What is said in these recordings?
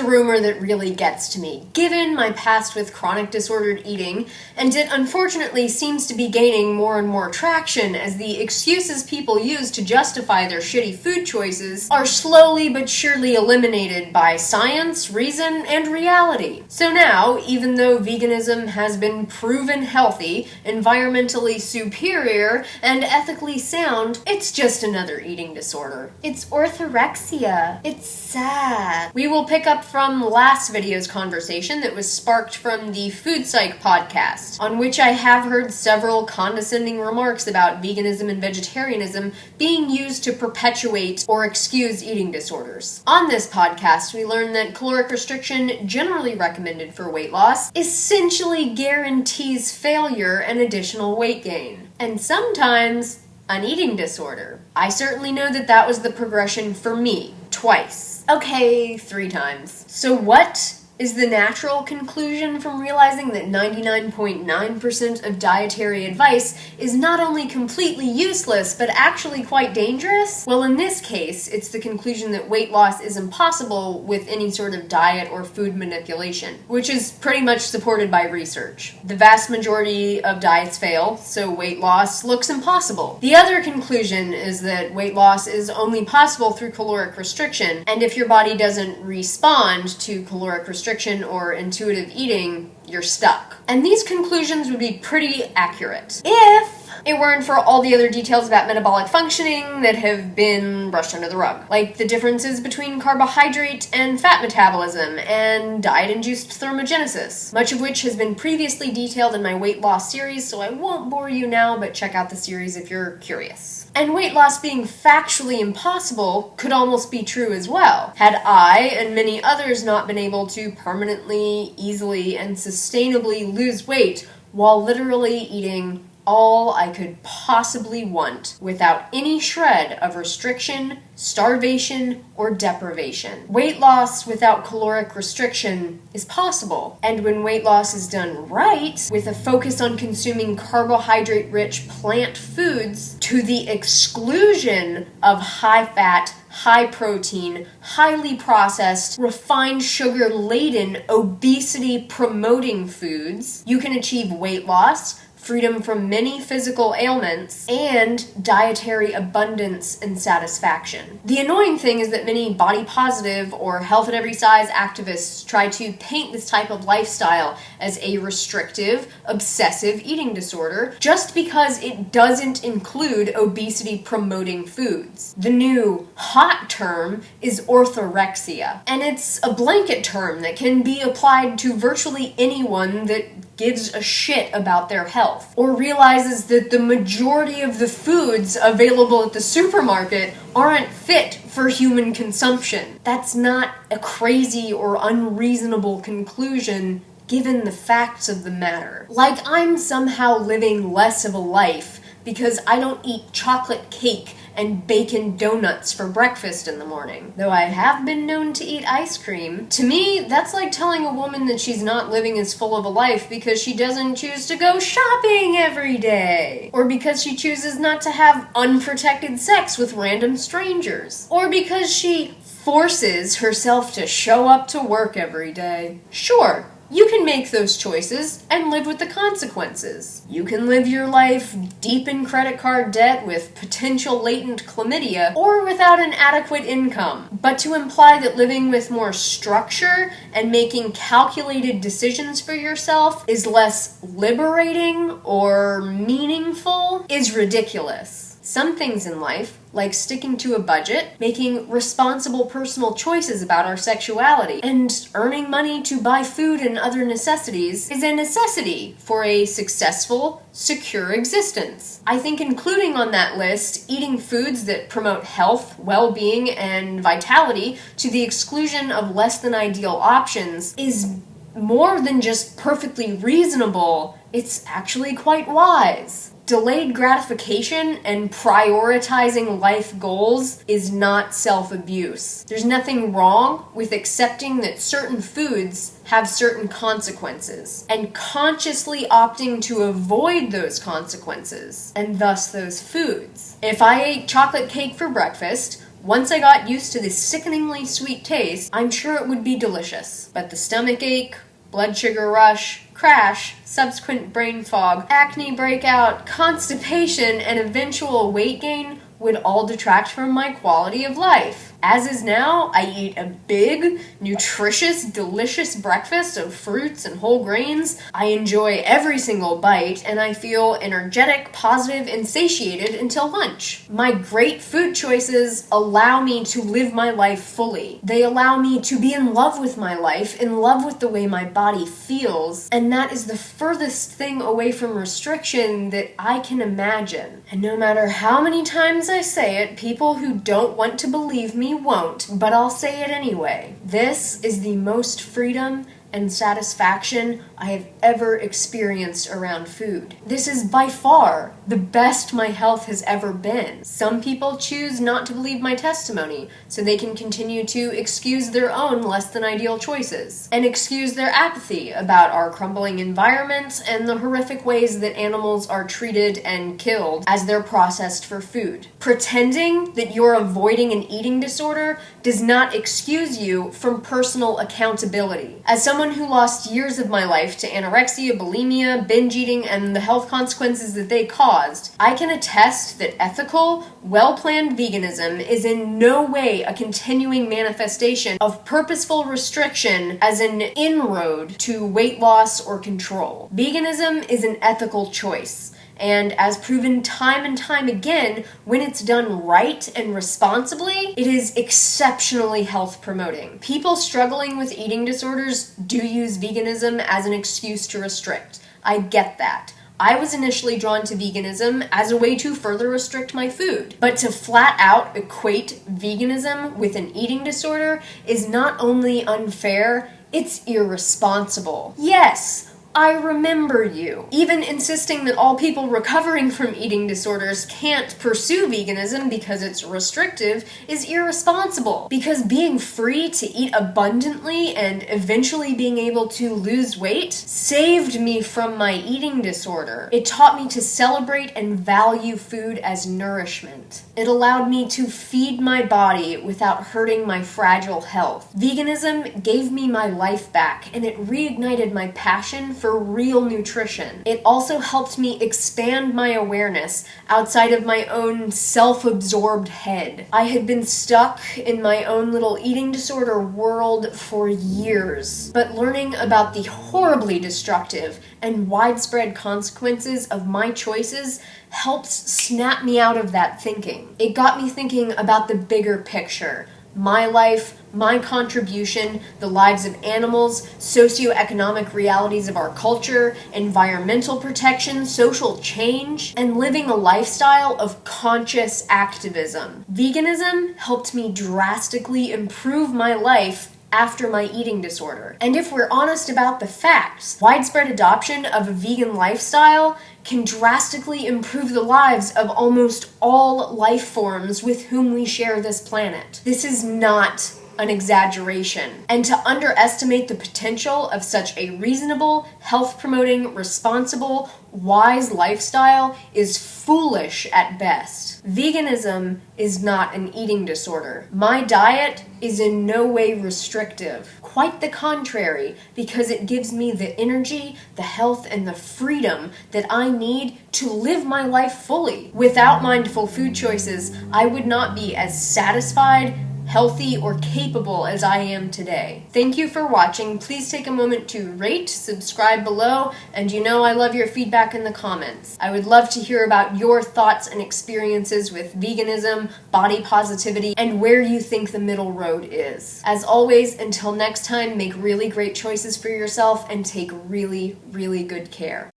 rumor that really gets to me, given my past with chronic disordered eating, and it unfortunately seems to be gaining more and more traction as the excuses people use to justify their shitty food choices are slowly but surely eliminated by science, reason, and reality. So now, even though veganism has been proven healthy, environmentally superior, and ethically sound, it's just another eating disorder. It's orthorexia. It's sad. We will pick up from last video's conversation that was sparked from the Food Psych podcast, on which I have heard several condescending remarks about veganism and vegetarianism being used to perpetuate or excuse eating disorders. On this podcast, we learned that caloric restriction, generally recommended for weight loss, essentially guarantees failure and additional weight gain. And sometimes an eating disorder. I certainly know that was the progression for me, twice. Okay, 3 times. So what is the natural conclusion from realizing that 99.9% of dietary advice is not only completely useless, but actually quite dangerous? Well, in this case, it's the conclusion that weight loss is impossible with any sort of diet or food manipulation, which is pretty much supported by research. The vast majority of diets fail, so weight loss looks impossible. The other conclusion is that weight loss is only possible through caloric restriction, and if your body doesn't respond to caloric restriction or intuitive eating, you're stuck. And these conclusions would be pretty accurate if it weren't for all the other details about metabolic functioning that have been brushed under the rug, like the differences between carbohydrate and fat metabolism and diet-induced thermogenesis, much of which has been previously detailed in my weight loss series, so I won't bore you now, but check out the series if you're curious. And weight loss being factually impossible could almost be true as well, had I and many others not been able to permanently, easily, and sustainably lose weight while literally eating all I could possibly want without any shred of restriction, starvation, or deprivation. Weight loss without caloric restriction is possible, and when weight loss is done right, with a focus on consuming carbohydrate-rich plant foods to the exclusion of high-fat, high-protein, highly processed, refined sugar-laden, obesity-promoting foods, you can achieve weight loss, freedom from many physical ailments, and dietary abundance and satisfaction. The annoying thing is that many body positive or health at every size activists try to paint this type of lifestyle as a restrictive, obsessive eating disorder just because it doesn't include obesity-promoting foods. The new hot term is orthorexia, and it's a blanket term that can be applied to virtually anyone that gives a shit about their health, or realizes that the majority of the foods available at the supermarket aren't fit for human consumption. That's not a crazy or unreasonable conclusion given the facts of the matter. Like I'm somehow living less of a life because I don't eat chocolate cake and bacon donuts for breakfast in the morning, though I have been known to eat ice cream. To me, that's like telling a woman that she's not living as full of a life because she doesn't choose to go shopping every day, or because she chooses not to have unprotected sex with random strangers, or because she forces herself to show up to work every day. Sure, you can make those choices and live with the consequences. You can live your life deep in credit card debt with potential latent chlamydia or without an adequate income. But to imply that living with more structure and making calculated decisions for yourself is less liberating or meaningful is ridiculous. Some things in life, like sticking to a budget, making responsible personal choices about our sexuality, and earning money to buy food and other necessities, is a necessity for a successful, secure existence. I think including on that list eating foods that promote health, well-being, and vitality to the exclusion of less than ideal options is more than just perfectly reasonable, it's actually quite wise. Delayed gratification and prioritizing life goals is not self-abuse. There's nothing wrong with accepting that certain foods have certain consequences and consciously opting to avoid those consequences and thus those foods. If I ate chocolate cake for breakfast, Once I got used to the sickeningly sweet taste, I'm sure it would be delicious. But the stomach ache, blood sugar rush, crash, subsequent brain fog, acne breakout, constipation, and eventual weight gain would all detract from my quality of life. As is now, I eat a big, nutritious, delicious breakfast of fruits and whole grains. I enjoy every single bite, and I feel energetic, positive, and satiated until lunch. My great food choices allow me to live my life fully. They allow me to be in love with my life, in love with the way my body feels, and that is the furthest thing away from restriction that I can imagine. And no matter how many times I say it, people who don't want to believe me won't, but I'll say it anyway. This is the most freedom and satisfaction I have ever experienced around food. This is by far the best my health has ever been. Some people choose not to believe my testimony so they can continue to excuse their own less than ideal choices and excuse their apathy about our crumbling environment and the horrific ways that animals are treated and killed as they're processed for food. Pretending that you're avoiding an eating disorder does not excuse you from personal accountability. As someone who lost years of my life to anorexia, bulimia, binge eating, and the health consequences that they caused, I can attest that ethical, well-planned veganism is in no way a continuing manifestation of purposeful restriction as an inroad to weight loss or control. Veganism is an ethical choice. And as proven time and time again, when it's done right and responsibly, it is exceptionally health promoting. People struggling with eating disorders do use veganism as an excuse to restrict. I get that. I was initially drawn to veganism as a way to further restrict my food. But to flat out equate veganism with an eating disorder is not only unfair, it's irresponsible. Yes, I remember you. Even insisting that all people recovering from eating disorders can't pursue veganism because it's restrictive is irresponsible. Because being free to eat abundantly and eventually being able to lose weight saved me from my eating disorder. It taught me to celebrate and value food as nourishment. It allowed me to feed my body without hurting my fragile health. Veganism gave me my life back, and it reignited my passion for real nutrition. It also helped me expand my awareness outside of my own self-absorbed head. I had been stuck in my own little eating disorder world for years, but learning about the horribly destructive and widespread consequences of my choices helped snap me out of that thinking. It got me thinking about the bigger picture. My life, my contribution, the lives of animals, socioeconomic realities of our culture, environmental protection, social change, and living a lifestyle of conscious activism. Veganism helped me drastically improve my life after my eating disorder. And if we're honest about the facts, widespread adoption of a vegan lifestyle can drastically improve the lives of almost all life forms with whom we share this planet. This is not an exaggeration. And to underestimate the potential of such a reasonable, health-promoting, responsible, wise lifestyle is foolish at best. Veganism is not an eating disorder. My diet is in no way restrictive. Quite the contrary, because it gives me the energy, the health, and the freedom that I need to live my life fully. Without mindful food choices, I would not be as satisfied, healthy, or capable as I am today. Thank you for watching. Please take a moment to rate, subscribe below, and you know I love your feedback in the comments. I would love to hear about your thoughts and experiences with veganism, body positivity, and where you think the middle road is. As always, until next time, make really great choices for yourself and take really, really good care.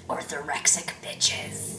Orthorexic bitches.